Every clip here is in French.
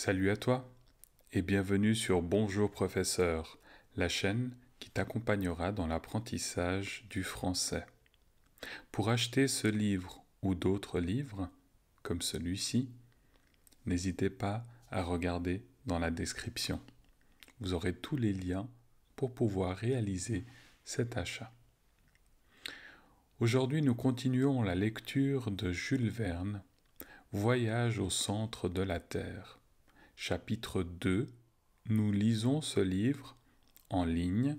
Salut à toi et bienvenue sur Bonjour Professeur, la chaîne qui t'accompagnera dans l'apprentissage du français. Pour acheter ce livre ou d'autres livres, comme celui-ci, n'hésitez pas à regarder dans la description. Vous aurez tous les liens pour pouvoir réaliser cet achat. Aujourd'hui, nous continuons la lecture de Jules Verne, Voyage au centre de la Terre. Chapitre 2, nous lisons ce livre en ligne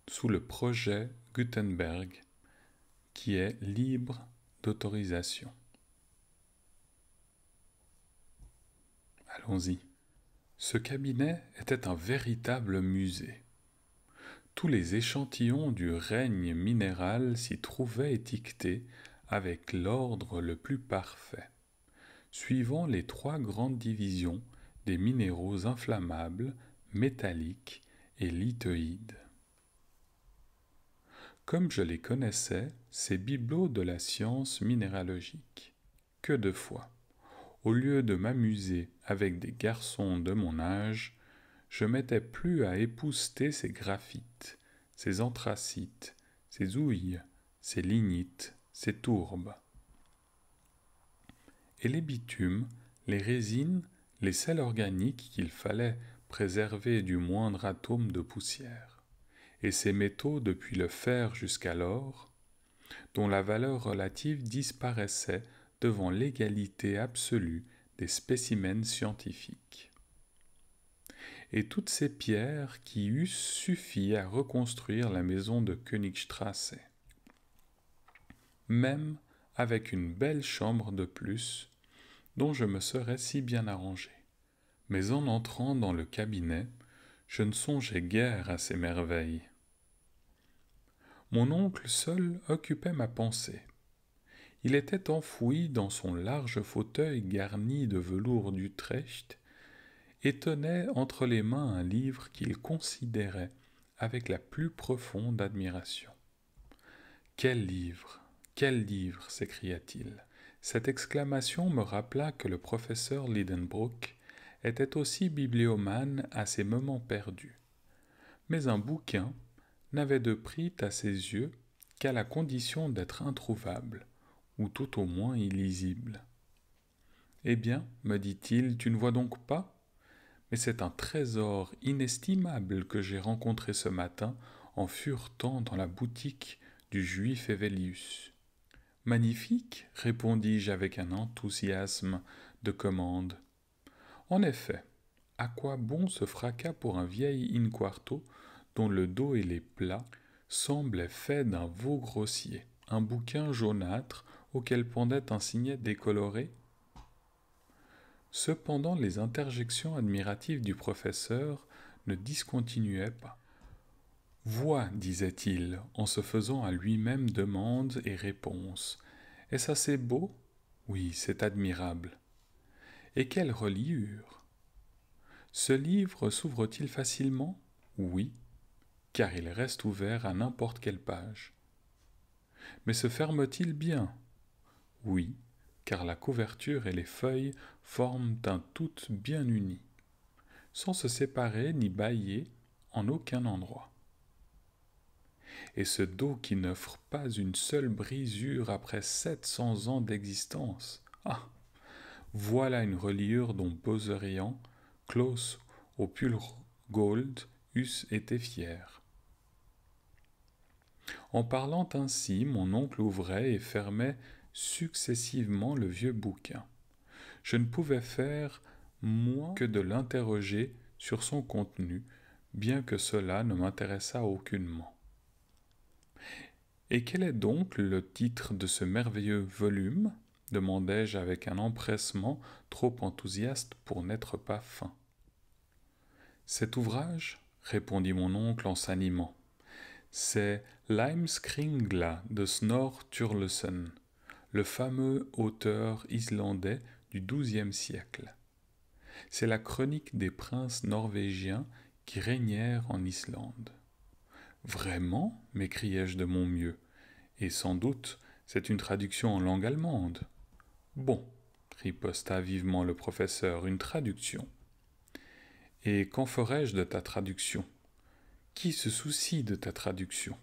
sous le projet Gutenberg qui est libre d'autorisation. Allons-y. Ce cabinet était un véritable musée. Tous les échantillons du règne minéral s'y trouvaient étiquetés avec l'ordre le plus parfait, suivant les trois grandes divisions des minéraux inflammables, métalliques et lithoïdes. Comme je les connaissais, ces bibelots de la science minéralogique, que de fois, au lieu de m'amuser avec des garçons de mon âge, je m'étais plu à épousseter ces graphites, ces anthracites, ces houilles, ces lignites, ces tourbes. Et les bitumes, les résines, les sels organiques qu'il fallait préserver du moindre atome de poussière, et ces métaux depuis le fer jusqu'à l'or, dont la valeur relative disparaissait devant l'égalité absolue des spécimens scientifiques. Et toutes ces pierres qui eussent suffi à reconstruire la maison de Königstrasse, même avec une belle chambre de plus, dont je me serais si bien arrangé. Mais en entrant dans le cabinet, je ne songeais guère à ces merveilles. Mon oncle seul occupait ma pensée. Il était enfoui dans son large fauteuil garni de velours d'Utrecht et tenait entre les mains un livre qu'il considérait avec la plus profonde admiration. « Quel livre! Quel livre !» s'écria-t-il. Cette exclamation me rappela que le professeur Lidenbrock était aussi bibliomane à ses moments perdus. Mais un bouquin n'avait de prix à ses yeux qu'à la condition d'être introuvable, ou tout au moins illisible. « Eh bien, me dit-il, tu ne vois donc pas ? Mais c'est un trésor inestimable que j'ai rencontré ce matin en furetant dans la boutique du juif Hevelius. »« Magnifique, répondis-je avec un enthousiasme de commande. En effet, à quoi bon ce fracas pour un vieil in-quarto dont le dos et les plats semblaient faits d'un veau grossier, un bouquin jaunâtre auquel pendait un signet décoloré? Cependant, les interjections admiratives du professeur ne discontinuaient pas. « Vois, disait-il, en se faisant à lui-même demande et réponse. Est-ce assez beau? Oui, c'est admirable. Et quelle reliure! Ce livre s'ouvre-t-il facilement? Oui, car il reste ouvert à n'importe quelle page. Mais se ferme-t-il bien? Oui, car la couverture et les feuilles forment un tout bien uni, sans se séparer ni bâiller en aucun endroit. Et ce dos qui n'offre pas une seule brisure après 700 ans d'existence. Ah! Voilà une reliure dont Bozerian, Claus au Pulgold eussent été fiers. En parlant ainsi, mon oncle ouvrait et fermait successivement le vieux bouquin. Je ne pouvais faire moins que de l'interroger sur son contenu, bien que cela ne m'intéressât aucunement. « Et quel est donc le titre de ce merveilleux volume ?» demandai-je avec un empressement trop enthousiaste pour n'être pas feint. « Cet ouvrage, répondit mon oncle en s'animant, c'est l'Heimskringla de Snorre Sturluson, le fameux auteur islandais du XIIe siècle. C'est la chronique des princes norvégiens qui régnèrent en Islande. »« Vraiment ?» m'écriai-je de mon mieux, et sans doute c'est une traduction en langue allemande. « Bon, riposta vivement le professeur, une traduction. Et qu'en ferais-je de ta traduction? Qui se soucie de ta traduction?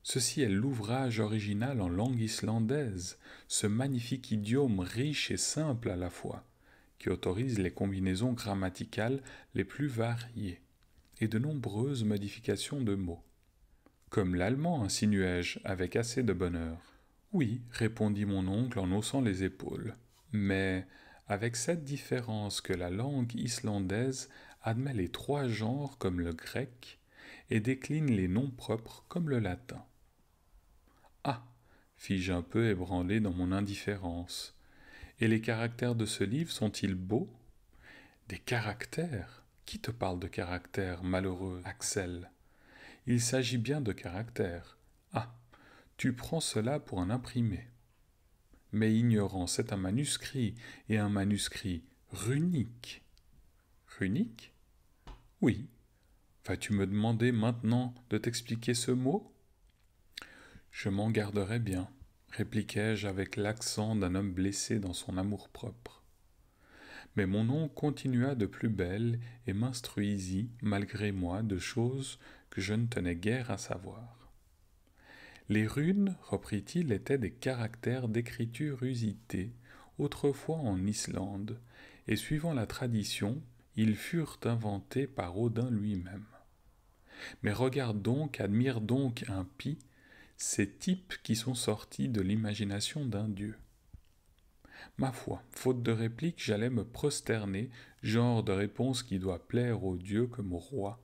Ceci est l'ouvrage original en langue islandaise, ce magnifique idiome riche et simple à la fois, qui autorise les combinaisons grammaticales les plus variées et de nombreuses modifications de mots. Comme l'allemand, insinuai-je, avec assez de bonheur. Oui, répondit mon oncle en haussant les épaules, mais avec cette différence que la langue islandaise admet les 3 genres comme le grec et décline les noms propres comme le latin. Ah, fis-je un peu ébranlé dans mon indifférence. Et les caractères de ce livre sont-ils beaux? Des caractères? Qui te parle de caractères, malheureux Axel? Il s'agit bien de caractères. Ah, tu prends cela pour un imprimé. Mais ignorant, c'est un manuscrit, et un manuscrit runique. Runique? Oui. Vas-tu me demander maintenant de t'expliquer ce mot? Je m'en garderai bien, répliquai-je avec l'accent d'un homme blessé dans son amour-propre. Mais mon oncle continua de plus belle et m'instruisit, malgré moi, de choses que je ne tenais guère à savoir. Les runes, reprit-il, étaient des caractères d'écriture usités, autrefois en Islande, et suivant la tradition, ils furent inventés par Odin lui-même. Mais regarde donc, admire donc impie, ces types qui sont sortis de l'imagination d'un dieu. Ma foi, faute de réplique, j'allais me prosterner, genre de réponse qui doit plaire aux dieux comme aux rois,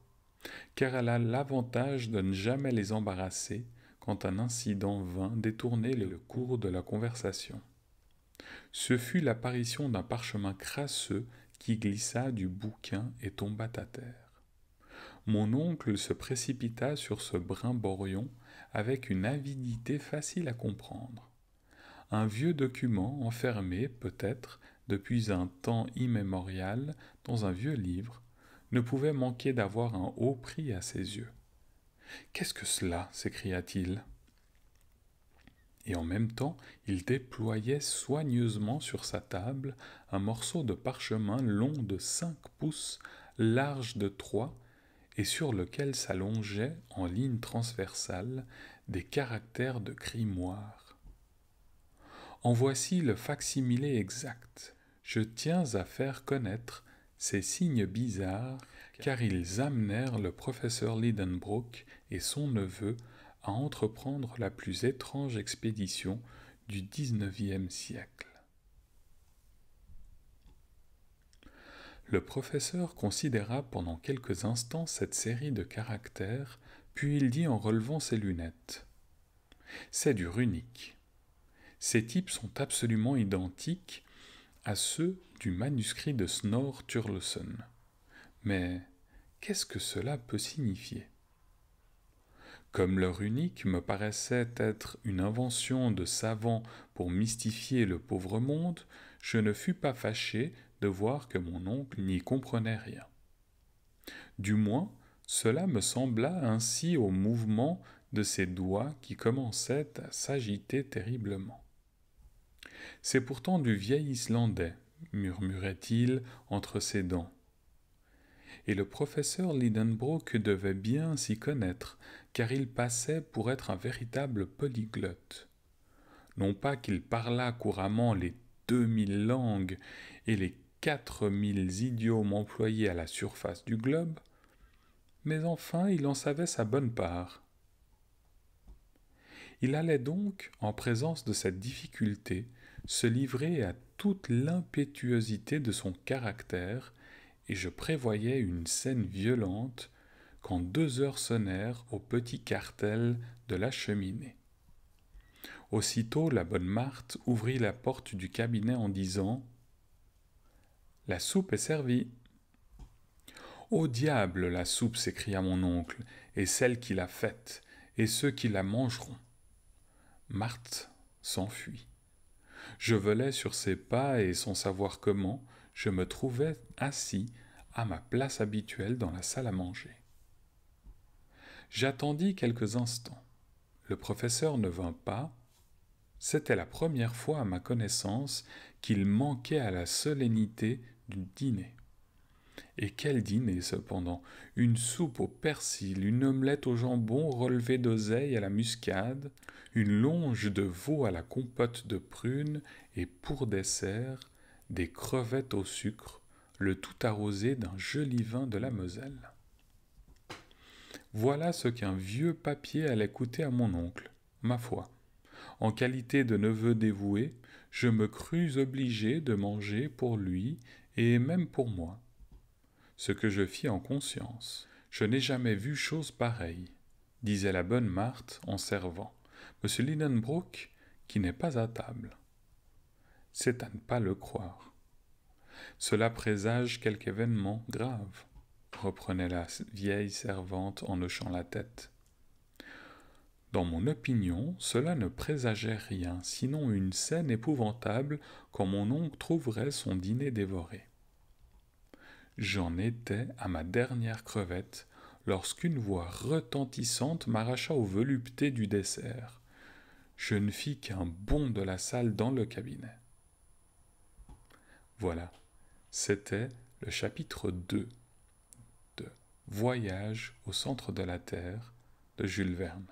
car elle a l'avantage de ne jamais les embarrasser quand un incident vint détourner le cours de la conversation. Ce fut l'apparition d'un parchemin crasseux qui glissa du bouquin et tomba à terre. Mon oncle se précipita sur ce brimborion avec une avidité facile à comprendre. Un vieux document enfermé, peut-être, depuis un temps immémorial, dans un vieux livre, ne pouvait manquer d'avoir un haut prix à ses yeux. « Qu'est-ce que cela » s'écria-t-il. Et en même temps, il déployait soigneusement sur sa table un morceau de parchemin long de 5 pouces, large de 3, et sur lequel s'allongeaient, en ligne transversale, des caractères de grimoire. En voici le fac-similé exact. Je tiens à faire connaître ces signes bizarres, car ils amenèrent le professeur Lidenbrock et son neveu à entreprendre la plus étrange expédition du XIXe siècle. Le professeur considéra pendant quelques instants cette série de caractères, puis il dit en relevant ses lunettes. « C'est du runique. Ces types sont absolument identiques à ceux du manuscrit de Snorre Sturluson. Mais qu'est-ce que cela peut signifier ? Comme le runique me paraissait être une invention de savants pour mystifier le pauvre monde, je ne fus pas fâché de voir que mon oncle n'y comprenait rien. Du moins, cela me sembla ainsi au mouvement de ses doigts qui commençaient à s'agiter terriblement. « C'est pourtant du vieil islandais, » murmurait-il entre ses dents. Et le professeur Lidenbrock devait bien s'y connaître, car il passait pour être un véritable polyglotte. Non pas qu'il parlât couramment les 2000 langues et les 4000 idiomes employés à la surface du globe, mais enfin il en savait sa bonne part. Il allait donc, en présence de cette difficulté, se livrer à toute l'impétuosité de son caractère, et je prévoyais une scène violente quand 2 heures sonnèrent au petit cartel de la cheminée. Aussitôt la bonne Marthe ouvrit la porte du cabinet en disant « La soupe est servie !»« Au diable la soupe !» s'écria mon oncle, « et celle qui l'a faite, et ceux qui la mangeront. » Marthe s'enfuit. Je volai sur ses pas et sans savoir comment, je me trouvai assis à ma place habituelle dans la salle à manger. J'attendis quelques instants. Le professeur ne vint pas. C'était la première fois à ma connaissance qu'il manquait à la solennité du dîner. Et quel dîner cependant! Une soupe au persil, une omelette au jambon relevée d'oseille à la muscade, une longe de veau à la compote de prunes, et pour dessert, des crevettes au sucre, le tout arrosé d'un joli vin de la Moselle. Voilà ce qu'un vieux papier allait coûter à mon oncle, ma foi. En qualité de neveu dévoué, je me crus obligé de manger pour lui et même pour moi. Ce que je fis en conscience. Je n'ai jamais vu chose pareille, disait la bonne Marthe en servant. Monsieur Lidenbrock, qui n'est pas à table. C'est à ne pas le croire. Cela présage quelque événement grave, reprenait la vieille servante en hochant la tête. Dans mon opinion, cela ne présageait rien, sinon une scène épouvantable quand mon oncle trouverait son dîner dévoré. J'en étais à ma dernière crevette lorsqu'une voix retentissante m'arracha aux voluptés du dessert. Je ne fis qu'un bond de la salle dans le cabinet. Voilà, c'était le chapitre 2 de Voyage au centre de la Terre de Jules Verne.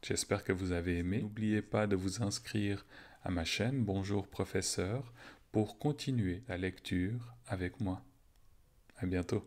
J'espère que vous avez aimé. N'oubliez pas de vous inscrire à ma chaîne Bonjour Professeur pour continuer la lecture avec moi. À bientôt.